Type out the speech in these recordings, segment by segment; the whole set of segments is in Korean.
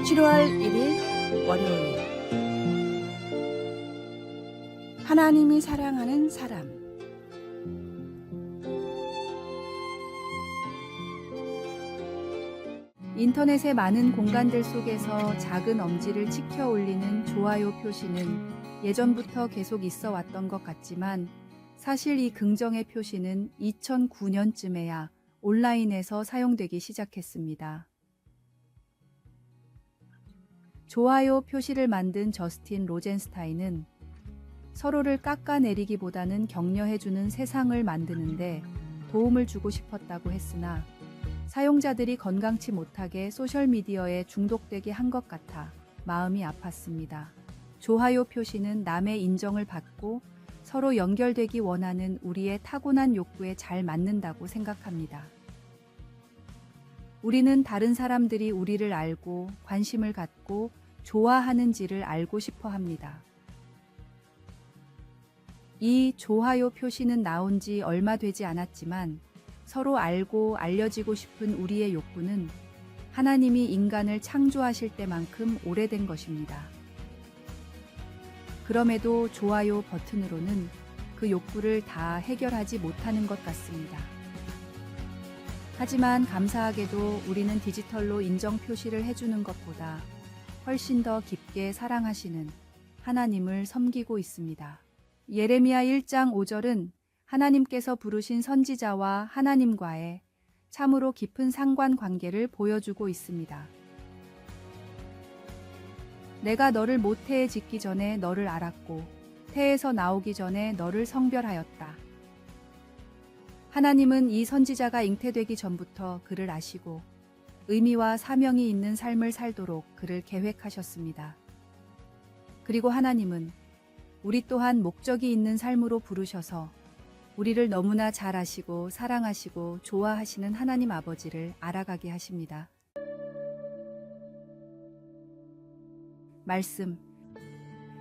7월 1일 월요일. 하나님이 사랑하는 사람. 인터넷의 많은 공간들 속에서 작은 엄지를 치켜 올리는 좋아요 표시는 예전부터 계속 있어 왔던 것 같지만 사실 이 긍정의 표시는 2009년쯤에야 온라인에서 사용되기 시작했습니다. 좋아요 표시를 만든 저스틴 로젠스타인은 서로를 깎아내리기보다는 격려해주는 세상을 만드는데 도움을 주고 싶었다고 했으나 사용자들이 건강치 못하게 소셜미디어에 중독되게 한 것 같아 마음이 아팠습니다. 좋아요 표시는 남의 인정을 받고 서로 연결되기 원하는 우리의 타고난 욕구에 잘 맞는다고 생각합니다. 우리는 다른 사람들이 우리를 알고 관심을 갖고 좋아하는지를 알고 싶어 합니다. 이 좋아요 표시는 나온 지 얼마 되지 않았지만 서로 알고 알려지고 싶은 우리의 욕구는 하나님이 인간을 창조하실 때만큼 오래된 것입니다. 그럼에도 좋아요 버튼으로는 그 욕구를 다 해결하지 못하는 것 같습니다. 하지만 감사하게도 우리는 디지털로 인정 표시를 해주는 것보다 훨씬 더 깊게 사랑하시는 하나님을 섬기고 있습니다. 예레미야 1장 5절은 하나님께서 부르신 선지자와 하나님과의 참으로 깊은 상관관계를 보여주고 있습니다. 내가 너를 모태에 짓기 전에 너를 알았고 태에서 나오기 전에 너를 성별하였다. 하나님은 이 선지자가 잉태되기 전부터 그를 아시고 의미와 사명이 있는 삶을 살도록 그를 계획하셨습니다. 그리고 하나님은 우리 또한 목적이 있는 삶으로 부르셔서 우리를 너무나 잘 아시고 사랑하시고 좋아하시는 하나님 아버지를 알아가게 하십니다. 말씀.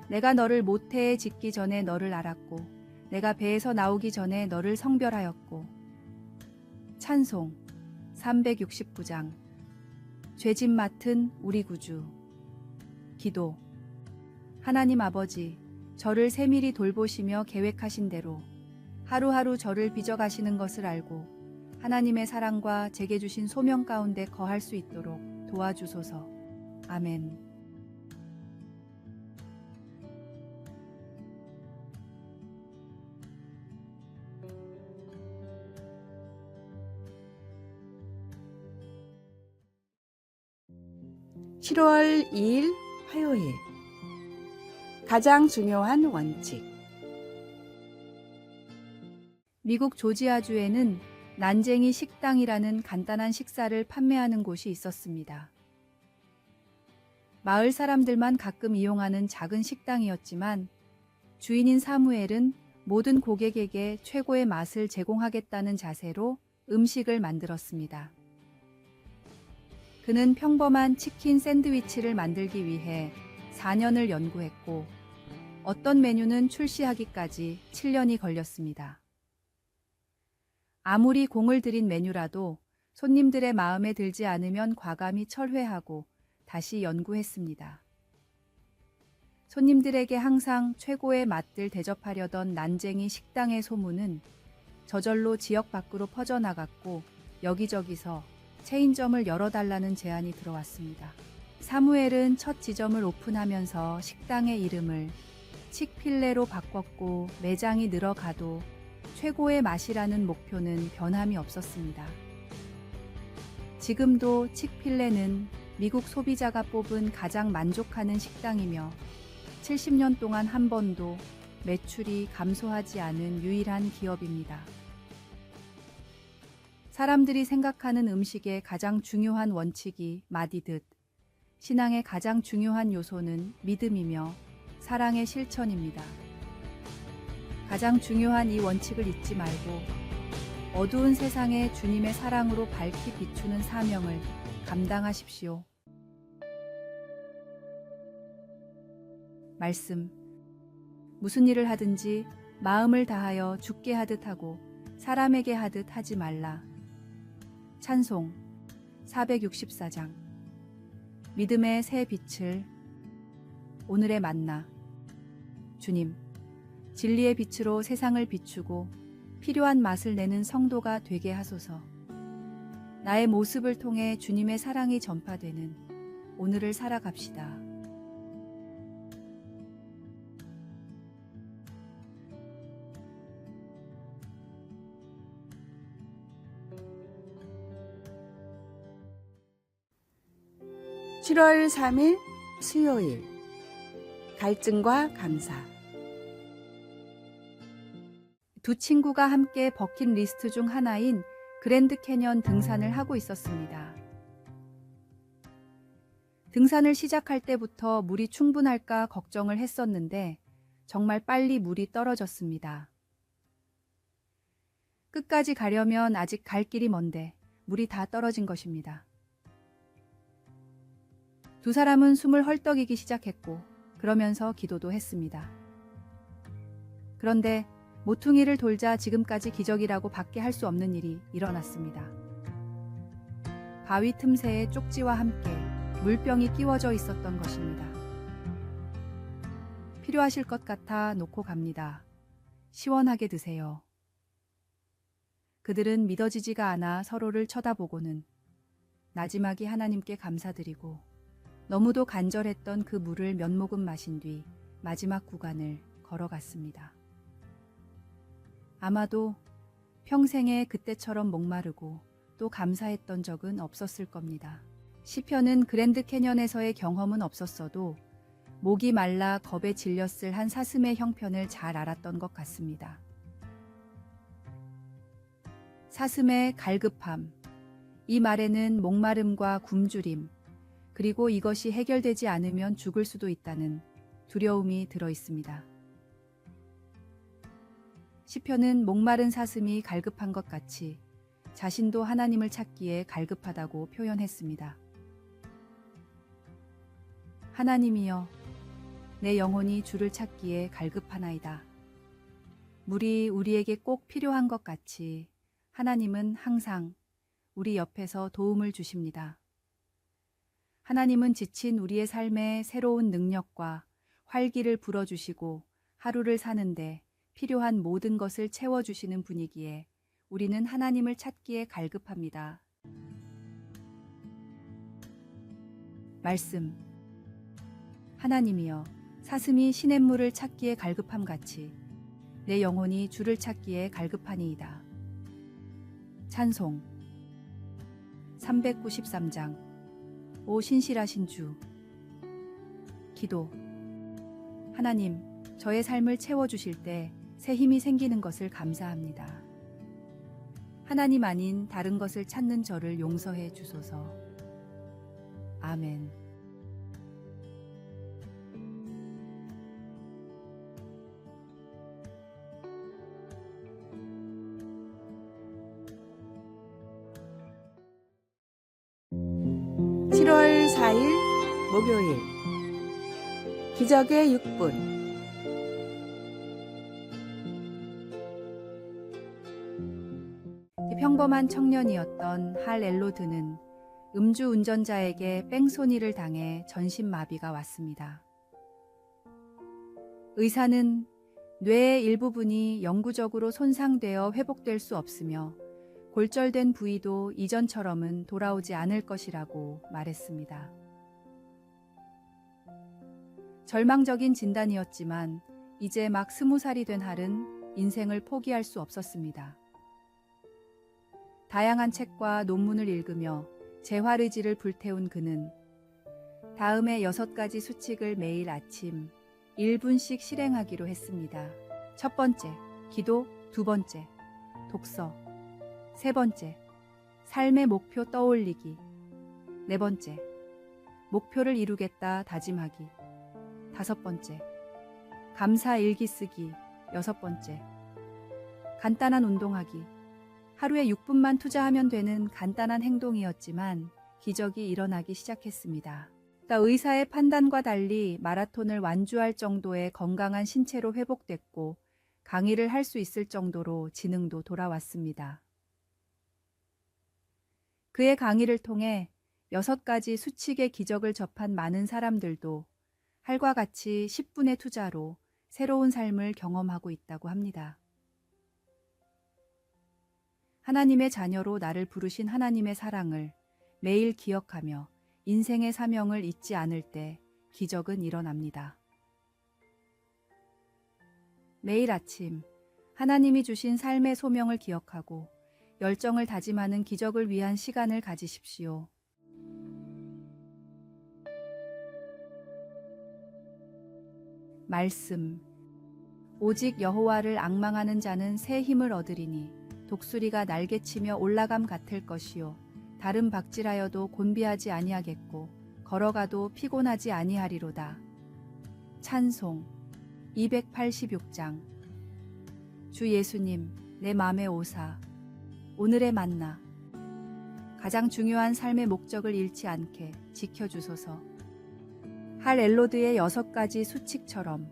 내가 너를 모태에 짓기 전에 너를 알았고 내가 배에서 나오기 전에 너를 성별하였고. 찬송 369장. 죄짐 맡은 우리 구주. 기도. 하나님 아버지, 저를 세밀히 돌보시며 계획하신 대로 하루하루 저를 빚어가시는 것을 알고 하나님의 사랑과 제게 주신 소명 가운데 거할 수 있도록 도와주소서. 아멘. (7월 2일) 화요일. 가장 중요한 원칙. 미국 조지아주에는 난쟁이 식당이라는 간단한 식사를 판매하는 곳이 있었습니다. 마을 사람들만 가끔 이용하는 작은 식당이었지만 주인인 사무엘은 모든 고객에게 최고의 맛을 제공하겠다는 자세로 음식을 만들었습니다. 그는 평범한 치킨 샌드위치를 만들기 위해 4년을 연구했고 어떤 메뉴는 출시하기까지 7년이 걸렸습니다. 아무리 공을 들인 메뉴라도 손님들의 마음에 들지 않으면 과감히 철회하고 다시 연구했습니다. 손님들에게 항상 최고의 맛들 대접하려던 난쟁이 식당의 소문은 저절로 지역 밖으로 퍼져나갔고 여기저기서 체인점을 열어달라는 제안이 들어왔습니다. 사무엘은 첫 지점을 오픈하면서 식당의 이름을 칙필레로 바꿨고 매장이 늘어가도 최고의 맛이라는 목표는 변함이 없었습니다. 지금도 칙필레는 미국 소비자가 뽑은 가장 만족하는 식당이며 70년 동안 한 번도 매출이 감소하지 않은 유일한 기업입니다. 사람들이 생각하는 음식의 가장 중요한 원칙이 맞이듯 신앙의 가장 중요한 요소는 믿음이며 사랑의 실천입니다. 가장 중요한 이 원칙을 잊지 말고 어두운 세상에 주님의 사랑으로 밝히 비추는 사명을 감당하십시오. 말씀. 무슨 일을 하든지 마음을 다하여 주께 하듯 하고 사람에게 하듯 하지 말라. 찬송 464장. 믿음의 새 빛을. 오늘의 만나. 주님, 진리의 빛으로 세상을 비추고 필요한 맛을 내는 성도가 되게 하소서. 나의 모습을 통해 주님의 사랑이 전파되는 오늘을 살아갑시다. (7월 3일) 수요일. 갈증과 감사. 두 친구가 함께 버킷리스트 중 하나인 그랜드 캐년 등산을 하고 있었습니다. 등산을 시작할 때부터 물이 충분할까 걱정을 했었는데 정말 빨리 물이 떨어졌습니다. 끝까지 가려면 아직 갈 길이 먼데 물이 다 떨어진 것입니다. 두 사람은 숨을 헐떡이기 시작했고 그러면서 기도도 했습니다. 그런데 모퉁이를 돌자 지금까지 기적이라고 밖에 할 수 없는 일이 일어났습니다. 바위 틈새에 쪽지와 함께 물병이 끼워져 있었던 것입니다. 필요하실 것 같아 놓고 갑니다. 시원하게 드세요. 그들은 믿어지지가 않아 서로를 쳐다보고는 나지막이 하나님께 감사드리고 너무도 간절했던 그 물을 몇 모금 마신 뒤 마지막 구간을 걸어갔습니다. 아마도 평생에 그때처럼 목마르고 또 감사했던 적은 없었을 겁니다. 시편은 그랜드 캐년에서의 경험은 없었어도 목이 말라 겁에 질렸을 한 사슴의 형편을 잘 알았던 것 같습니다. 사슴의 갈급함. 이 말에는 목마름과 굶주림, 그리고 이것이 해결되지 않으면 죽을 수도 있다는 두려움이 들어 있습니다. 시편은 목마른 사슴이 갈급한 것 같이 자신도 하나님을 찾기에 갈급하다고 표현했습니다. 하나님이여, 내 영혼이 주를 찾기에 갈급하나이다. 물이 우리에게 꼭 필요한 것 같이 하나님은 항상 우리 옆에서 도움을 주십니다. 하나님은 지친 우리의 삶에 새로운 능력과 활기를 불어주시고 하루를 사는데 필요한 모든 것을 채워주시는 분이기에 우리는 하나님을 찾기에 갈급합니다. 말씀. 하나님이여, 사슴이 시냇물을 찾기에 갈급함 같이 내 영혼이 주를 찾기에 갈급하니이다. 찬송 393장. 오 신실하신 주. 기도. 하나님, 저의 삶을 채워주실 때 새 힘이 생기는 것을 감사합니다. 하나님 아닌 다른 것을 찾는 저를 용서해 주소서. 아멘. (7월 4일) 목요일. 기적의 6분. 평범한 청년이었던 할 엘로드는 음주 운전자에게 뺑소니를 당해 전신마비가 왔습니다. 의사는 뇌의 일부분이 영구적으로 손상되어 회복될 수 없으며 골절된 부위도 이전처럼은 돌아오지 않을 것이라고 말했습니다. 절망적인 진단이었지만 이제 막 20살이 된 할은 인생을 포기할 수 없었습니다. 다양한 책과 논문을 읽으며 재활의지를 불태운 그는 다음의 6가지 수칙을 매일 아침 1분씩 실행하기로 했습니다. 첫 번째, 기도. 두 번째, 독서. 세 번째, 삶의 목표 떠올리기. 네 번째, 목표를 이루겠다 다짐하기. 다섯 번째, 감사 일기 쓰기. 여섯 번째, 간단한 운동하기. 하루에 6분만 투자하면 되는 간단한 행동이었지만 기적이 일어나기 시작했습니다. 의사의 판단과 달리 마라톤을 완주할 정도의 건강한 신체로 회복됐고 강의를 할 수 있을 정도로 지능도 돌아왔습니다. 그의 강의를 통해 6가지 수칙의 기적을 접한 많은 사람들도 할과 같이 10분의 투자로 새로운 삶을 경험하고 있다고 합니다. 하나님의 자녀로 나를 부르신 하나님의 사랑을 매일 기억하며 인생의 사명을 잊지 않을 때 기적은 일어납니다. 매일 아침 하나님이 주신 삶의 소명을 기억하고 열정을 다짐하는 기적을 위한 시간을 가지십시오. 말씀. 오직 여호와를 앙망하는 자는 새 힘을 얻으리니 독수리가 날개치며 올라감 같을 것이요 다른 박질하여도 곤비하지 아니하겠고 걸어가도 피곤하지 아니하리로다. 찬송 286장. 주 예수님, 내 맘에 오사. 오늘의 만나. 가장 중요한 삶의 목적을 잃지 않게 지켜주소서. 할 엘로드의 6가지 수칙처럼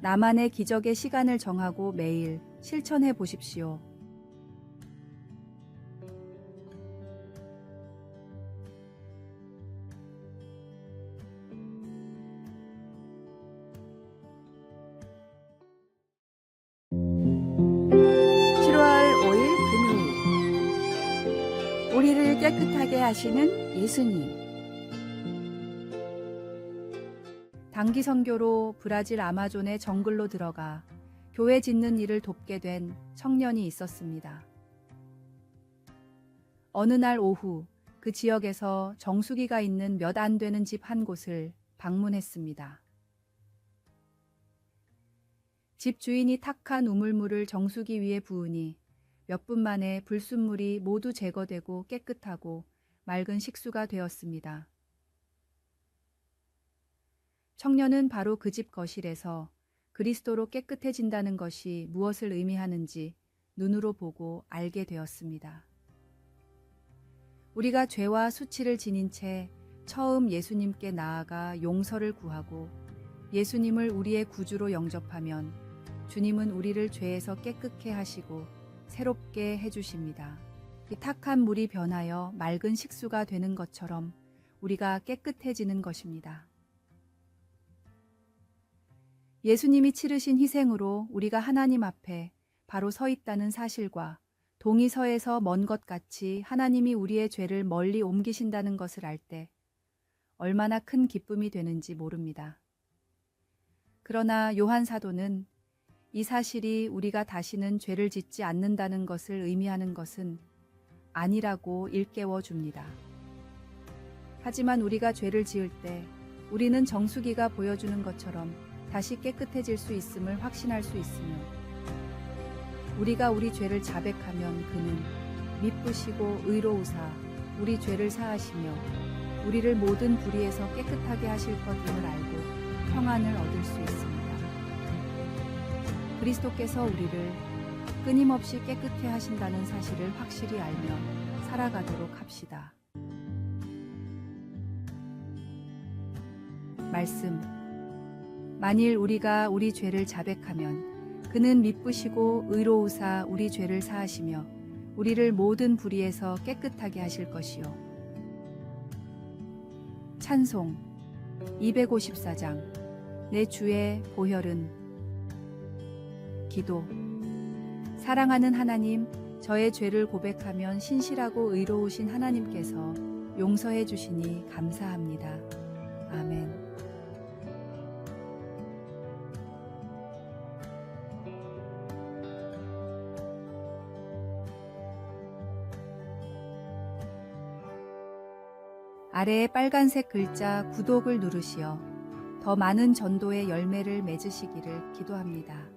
나만의 기적의 시간을 정하고 매일 실천해 보십시오. 우리를 깨끗하게 하시는 예수님. 단기 선교로 브라질 아마존의 정글로 들어가 교회 짓는 일을 돕게 된 청년이 있었습니다. 어느 날 오후 그 지역에서 정수기가 있는 몇 안 되는 집 한 곳을 방문했습니다. 집 주인이 탁한 우물물을 정수기 위에 부으니 몇 분 만에 불순물이 모두 제거되고 깨끗하고 맑은 식수가 되었습니다. 청년은 바로 그 집 거실에서 그리스도로 깨끗해진다는 것이 무엇을 의미하는지 눈으로 보고 알게 되었습니다. 우리가 죄와 수치를 지닌 채 처음 예수님께 나아가 용서를 구하고 예수님을 우리의 구주로 영접하면 주님은 우리를 죄에서 깨끗게 하시고 새롭게 해주십니다. 이 탁한 물이 변하여 맑은 식수가 되는 것처럼 우리가 깨끗해지는 것입니다. 예수님이 치르신 희생으로 우리가 하나님 앞에 바로 서 있다는 사실과 동이서에서 먼 것 같이 하나님이 우리의 죄를 멀리 옮기신다는 것을 알 때 얼마나 큰 기쁨이 되는지 모릅니다. 그러나 요한 사도는 이 사실이 우리가 다시는 죄를 짓지 않는다는 것을 의미하는 것은 아니라고 일깨워 줍니다. 하지만 우리가 죄를 지을 때 우리는 정수기가 보여주는 것처럼 다시 깨끗해질 수 있음을 확신할 수 있으며 우리가 우리 죄를 자백하면 그는 미쁘시고 의로우사 우리 죄를 사하시며 우리를 모든 불의에서 깨끗하게 하실 것임을 알고 평안을 얻을 수 있습니다. 그리스도께서 우리를 끊임없이 깨끗해 하신다는 사실을 확실히 알며 살아가도록 합시다. 말씀. 만일 우리가 우리 죄를 자백하면 그는 미쁘시고 의로우사 우리 죄를 사하시며 우리를 모든 불의에서 깨끗하게 하실 것이요. 찬송 254장. 내 주의 보혈은. 기도. 사랑하는 하나님, 저의 죄를 고백하면 신실하고 의로우신 하나님께서 용서해 주시니 감사합니다. 아멘. 아래에 빨간색 글자 구독을 누르시어 더 많은 전도의 열매를 맺으시기를 기도합니다.